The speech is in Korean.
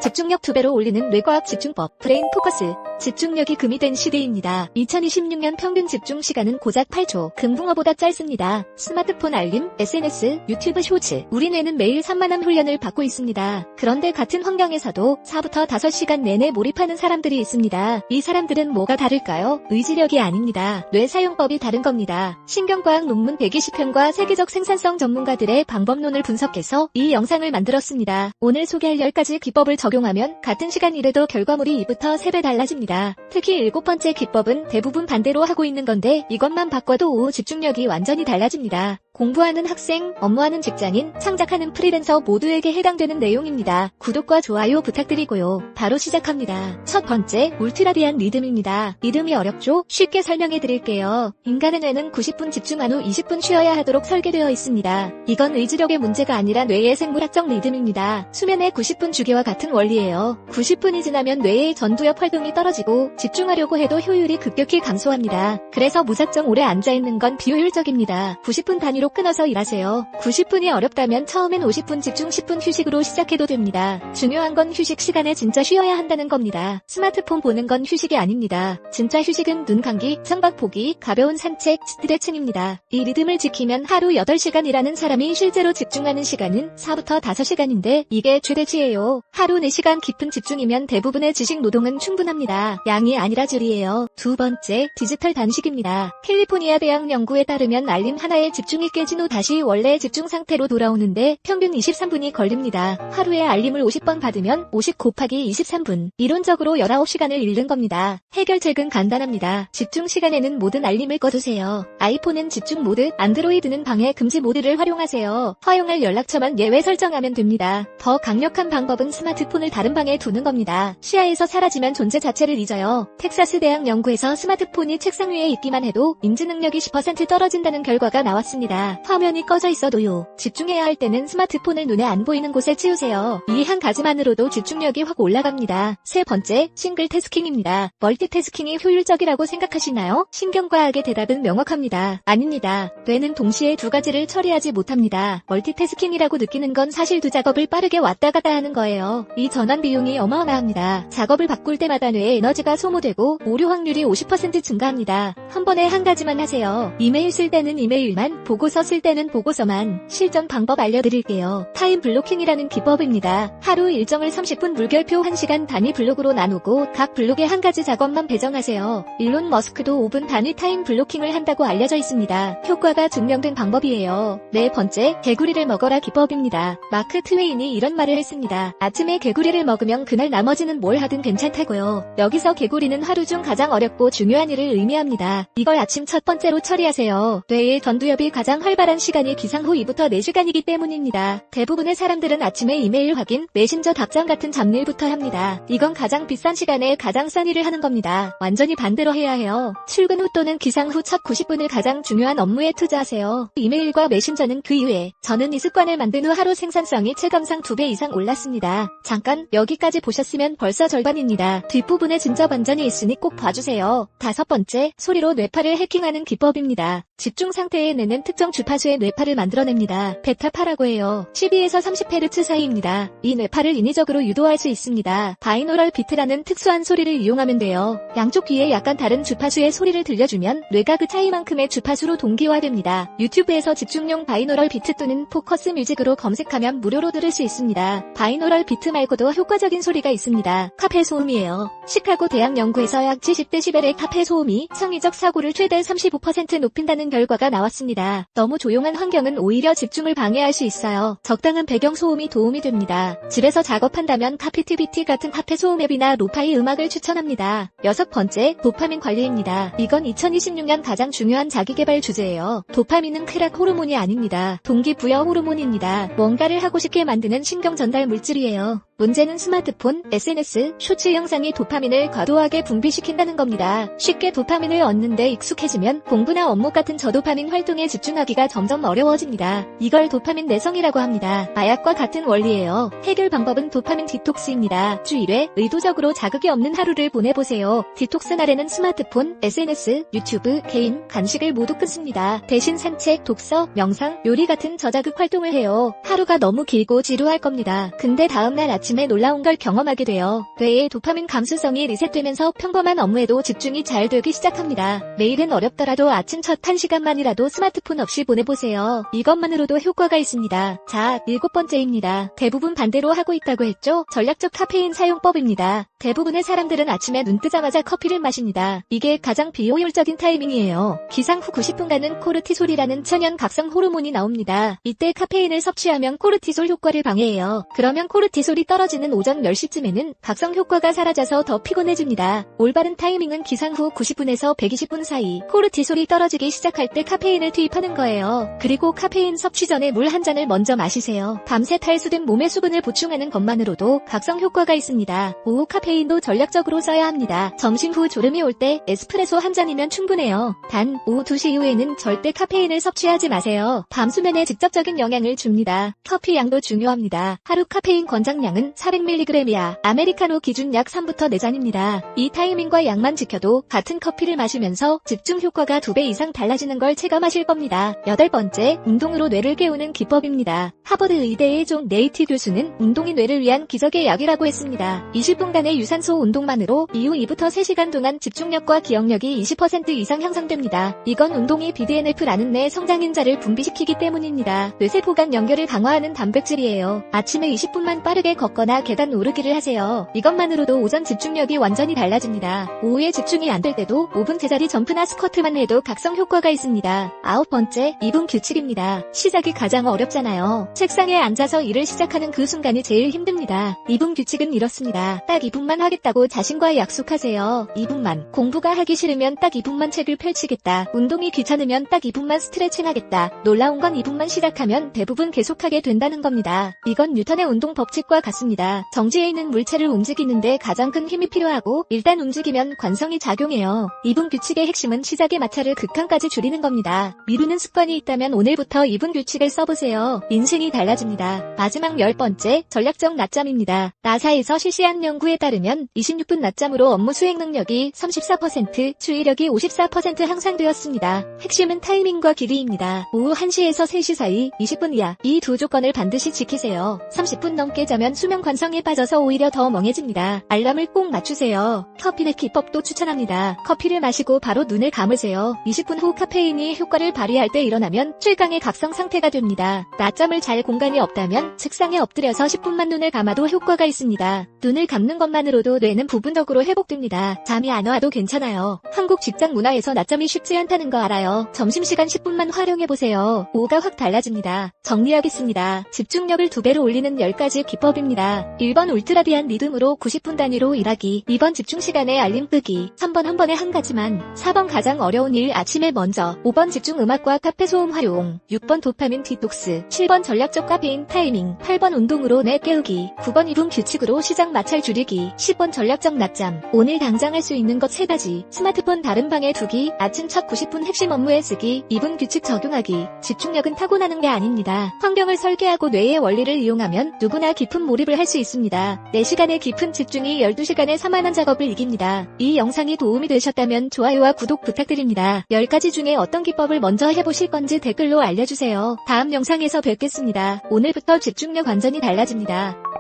집중력 2배로 올리는 뇌과학 집중법 브레인 포커스. 집중력이 금이 된 시대입니다. 2026년 평균 집중 시간은 고작 8초, 금붕어보다 짧습니다. 스마트폰 알림, SNS, 유튜브 쇼츠. 우리 뇌는 매일 산만한 훈련을 받고 있습니다. 그런데 같은 환경에서도 4부터 5시간 내내 몰입하는 사람들이 있습니다. 이 사람들은 뭐가 다를까요? 의지력이 아닙니다. 뇌 사용법이 다른 겁니다. 신경과학 논문 120편과 세계적 생산성 전문가들의 방법론을 분석해서 이 영상을 만들었습니다. 오늘 소개할 10가지 기법을 적용하면 같은 시간 일해도 결과물이 2부터 3배 달라집니다. 특히 7번째 기법은 대부분 반대로 하고 있는 건데 이것만 바꿔도 집중력이 완전히 달라집니다. 공부하는 학생, 업무하는 직장인, 창작하는 프리랜서 모두에게 해당되는 내용입니다. 구독과 좋아요 부탁드리고요. 바로 시작합니다. 첫 번째, 울트라디안 리듬입니다. 리듬이 어렵죠? 쉽게 설명해 드릴게요. 인간의 뇌는 90분 집중한 후 20분 쉬어야 하도록 설계되어 있습니다. 이건 의지력의 문제가 아니라 뇌의 생물학적 리듬입니다. 수면의 90분 주기와 같은 원리예요. 90분이 지나면 뇌의 전두엽 활동이 떨어지고 집중하려고 해도 효율이 급격히 감소합니다. 그래서 무작정 오래 앉아있는 건 비효율적입니다. 90분 단위로 끊어서 일하세요. 90분이 어렵다면 처음엔 50분 집중 10분 휴식으로 시작해도 됩니다. 중요한 건 휴식 시간에 진짜 쉬어야 한다는 겁니다. 스마트폰 보는 건 휴식이 아닙니다. 진짜 휴식은 눈 감기, 창밖 보기, 가벼운 산책, 스트레칭입니다. 이 리듬을 지키면 하루 8시간 일하는 사람이 실제로 집중하는 시간은 4부터 5시간인데 이게 최대치예요. 하루 4시간 깊은 집중이면 대부분의 지식 노동은 충분합니다. 양이 아니라 질이에요. 두 번째, 디지털 단식입니다. 캘리포니아 대학 연구에 따르면 알림 하나에 집중이 깨진 후 다시 원래 집중 상태로 돌아오는데 평균 23분이 걸립니다. 하루에 알림을 50번 받으면 50 곱하기 23분. 이론적으로 19시간을 잃는 겁니다. 해결책은 간단합니다. 집중 시간에는 모든 알림을 꺼두세요. 아이폰은 집중 모드, 안드로이드는 방해 금지 모드를 활용하세요. 허용할 연락처만 예외 설정하면 됩니다. 더 강력한 방법은 스마트폰을 다른 방에 두는 겁니다. 시야에서 사라지면 존재 자체를 잊어요. 텍사스 대학 연구에서 스마트폰이 책상 위에 있기만 해도 인지 능력이 10% 떨어진다는 결과가 나왔습니다. 화면이 꺼져 있어도요. 집중해야 할 때는 스마트폰을 눈에 안 보이는 곳에 치우세요. 이 한 가지만으로도 집중력이 확 올라갑니다. 세 번째, 싱글 태스킹입니다. 멀티태스킹이 효율적이라고 생각하시나요? 신경과학의 대답은 명확합니다. 아닙니다. 뇌는 동시에 두 가지를 처리하지 못합니다. 멀티태스킹이라고 느끼는 건 사실 두 작업을 빠르게 왔다 갔다 하는 거예요. 이 전환 비용이 어마어마합니다. 작업을 바꿀 때마다 뇌의 에너지가 소모되고 오류 확률이 50% 증가합니다. 한 번에 한 가지만 하세요. 이메일 쓸 때는 이메일만, 보고서 쓸 때는 보고서만. 실전 방법 알려드릴게요. 타임 블로킹이라는 기법입니다. 하루 일정을 30분 물결표 1시간 단위 블록으로 나누고 각 블록에 한 가지 작업만 배정하세요. 일론 머스크도 5분 단위 타임 블로킹을 한다고 알려져 있습니다. 효과가 증명된 방법이에요. 네 번째, 개구리를 먹어라 기법입니다. 마크 트웨인이 이런 말을 했습니다. 아침에 개구리를 먹으면 그날 나머지는 뭘 하든 괜찮다고요. 여기서 개구리는 하루 중 가장 어렵고 중요한 일을 의미합니다. 이걸 아침 첫 번째로 처리하세요. 뇌의 전두엽이 가장 활발한 시간이 기상 후 2부터 4시간이기 때문입니다. 대부분의 사람들은 아침에 이메일 확인, 메신저 답장 같은 잡일부터 합니다. 이건 가장 비싼 시간에 가장 싼 일을 하는 겁니다. 완전히 반대로 해야 해요. 출근 후 또는 기상 후 첫 90분을 가장 중요한 업무에 투자하세요. 이메일과 메신저는 그 이외에. 저는 이 습관을 만든 후 하루 생산성이 체감상 2배 이상 올랐습니다. 잠깐 여기까지 보셨으면 벌써 절반입니다. 뒷부분에 진짜 반전이 있으니 꼭 봐주세요. 다섯 번째, 소리로 뇌파를 해킹하는 기법입니다. 집중 상태에 뇌는 특정 주파수의 뇌파를 만들어냅니다. 베타파라고 해요. 12에서 30Hz 사이입니다. 이 뇌파를 인위적으로 유도할 수 있습니다. 바이노럴 비트라는 특수한 소리를 이용하면 돼요. 양쪽 귀에 약간 다른 주파수의 소리를 들려주면 뇌가 그 차이만큼의 주파수로 동기화됩니다. 유튜브에서 집중용 바이노럴 비트 또는 포커스 뮤직으로 검색하면 무료로 들을 수 있습니다. 바이노럴 비트 말고도 효과적인 소리가 있습니다. 카페 소음이에요. 시카고 대학 연구에서 약 70dB의 카페 소음이 창의적 사고를 최대 35% 높인다는 결과가 나왔습니다. 너무 조용한 환경은 오히려 집중을 방해할 수 있어요. 적당한 배경 소음이 도움이 됩니다. 집에서 작업한다면 카피티비티 같은 카페 소음 앱이나 로파이 음악을 추천합니다. 여섯 번째, 도파민 관리입니다. 이건 2026년 가장 중요한 자기개발 주제예요. 도파민은 쾌락 호르몬이 아닙니다. 동기부여 호르몬입니다. 뭔가를 하고 싶게 만드는 신경 전달 물질이에요. 문제는 스마트폰, SNS, 쇼츠 영상이 도파민을 과도하게 분비시킨다는 겁니다. 쉽게 도파민을 얻는데 익숙해지면 공부나 업무 같은 저도파민 활동에 집중하기가 점점 어려워집니다. 이걸 도파민 내성이라고 합니다. 마약과 같은 원리예요. 해결 방법은 도파민 디톡스입니다. 주 1회 의도적으로 자극이 없는 하루를 보내보세요. 디톡스 날에는 스마트폰, SNS, 유튜브, 게임, 간식을 모두 끊습니다. 대신 산책, 독서, 명상, 요리 같은 저자극 활동을 해요. 하루가 너무 길고 지루할 겁니다. 근데 다음날 아침 아침에 놀라운 걸 경험하게 돼요. 뇌의 도파민 감수성이 리셋되면서 평범한 업무에도 집중이 잘 되기 시작합니다. 매일은 어렵더라도 아침 첫 1시간만이라도 스마트폰 없이 보내보세요. 이것만으로도 효과가 있습니다. 자, 7번째입니다. 대부분 반대로 하고 있다고 했죠? 전략적 카페인 사용법입니다. 대부분의 사람들은 아침에 눈 뜨자마자 커피를 마십니다. 이게 가장 비효율적인 타이밍이에요. 기상 후 90분간은 코르티솔이라는 천연 각성 호르몬이 나옵니다. 이때 카페인을 섭취하면 코르티솔 효과를 방해해요. 그러면 코르티솔이 떨어지는 오전 10시쯤에는 각성 효과가 사라져서 더 피곤해집니다. 올바른 타이밍은 기상 후 90분에서 120분 사이 코르티솔이 떨어지기 시작할 때 카페인을 투입하는 거예요. 그리고 카페인 섭취 전에 물 한 잔을 먼저 마시세요. 밤새 탈수된 몸의 수분을 보충하는 것만으로도 각성 효과가 있습니다. 오후 카페인도 전략적으로 써야 합니다. 점심 후 졸음이 올 때 에스프레소 한 잔이면 충분해요. 단 오후 2시 이후에는 절대 카페인을 섭취하지 마세요. 밤 수면에 직접적인 영향을 줍니다. 커피 양도 중요합니다. 하루 카페인 권장량은 400mg이야. 아메리카노 기준 약 3부터 4잔입니다. 이 타이밍과 양만 지켜도 같은 커피를 마시면서 집중 효과가 2배 이상 달라지는 걸 체감하실 겁니다. 8번째, 운동으로 뇌를 깨우는 기법입니다. 하버드 의대의 존 네이티 교수는 운동이 뇌를 위한 기적의 약이라고 했습니다. 20분간의 유산소 운동만으로 이후 2부터 3시간 동안 집중력과 기억력이 20% 이상 향상됩니다. 이건 운동이 BDNF라는 뇌 성장인자를 분비시키기 때문입니다. 뇌세포 간 연결을 강화하는 단백질이에요. 아침에 20분만 빠르게 걷거나 계단 오르기를 하세요. 이것만으로도 오전 집중력이 완전히 달라집니다. 오후에 집중이 안 될 때도 5분 제자리 점프나 스쿼트만 해도 각성 효과가 있습니다. 9번째, 2분 규칙입니다. 시작이 가장 어렵잖아요. 책상에 앉아서 일을 시작하는 그 순간이 제일 힘듭니다. 2분 규칙은 이렇습니다. 딱 2분만 하겠다고 자신과 약속하세요. 2분만. 공부가 하기 싫으면 딱 2분만 책을 펼치겠다. 운동이 귀찮으면 딱 2분만 스트레칭 하겠다. 놀라운 건 2분만 시작하면 대부분 계속하게 된다는 겁니다. 이건 뉴턴의 운동 법칙과 같습니다. 정지해 있는 물체를 움직이는데 가장 큰 힘이 필요하고 일단 움직이면 관성이 작용해요. 2분 규칙의 핵심은 시작의 마찰을 극한까지 줄이는 겁니다. 미루는 습관이 있다면 오늘부터 2분 규칙을 써보세요. 인생이 달라집니다. 마지막 10번째, 전략적 낮잠입니다. 나사에서 실시한 연구에 따르면 26분 낮잠으로 업무 수행 능력이 34%, 주의력이 54% 향상되었습니다. 핵심은 타이밍과 길이입니다. 오후 1시에서 3시 사이 20분 이하 이 두 조건을 반드시 지키세요. 30분 넘게 자면 수면 관성에 빠져서 오히려 더 멍해집니다. 알람을 꼭 맞추세요. 커피넷 기법도 추천합니다. 커피를 마시고 바로 눈을 감으세요. 20분 후 카페인이 효과를 발휘할 때 일어나면 최강의 각성 상태가 됩니다. 낮잠을 잘 공간이 없다면 책상에 엎드려서 10분만 눈을 감아도 효과가 있습니다. 눈을 감는 것만으로도 뇌는 부분적으로 회복됩니다. 잠이 안 와도 괜찮아요. 한국 직장 문화에서 낮잠이 쉽지 않다는 거 알아요. 점심시간 10분만 활용해보세요. 오후가 확 달라집니다. 정리하겠습니다. 집중력을 2배로 올리는 10가지 기법입니다. 1번 울트라비한 리듬으로 90분 단위로 일하기. 2번 집중시간에 알림 끄기. 3번 한 번에 한 가지만. 4번 가장 어려운 일 아침에 먼저. 5번 집중 음악과 카페 소음 활용. 6번 도파민 디톡스. 7번 전략적 카페인 타이밍. 8번 운동으로 뇌 깨우기. 9번 2분 규칙으로 시작 마찰 줄이기. 10번 전략적 낮잠. 오늘 당장 할 수 있는 것 3가지. 스마트폰 다른 방에 두기. 아침 첫 90분 핵심 업무에 쓰기. 2분 규칙 적용하기. 집중력은 타고나는 게 아닙니다. 환경을 설계하고 뇌의 원리를 이용하면 누구나 깊은 몰입을 할 수 있습니다. 4시간의 깊은 집중이 12시간의 산만한 작업을 이깁니다. 이 영상이 도움이 되셨다면 좋아요와 구독 부탁드립니다. 10가지 중에 어떤 기법을 먼저 해보실 건지 댓글로 알려주세요. 다음 영상에서 뵙겠습니다. 오늘부터 집중력 완전히 달라집니다.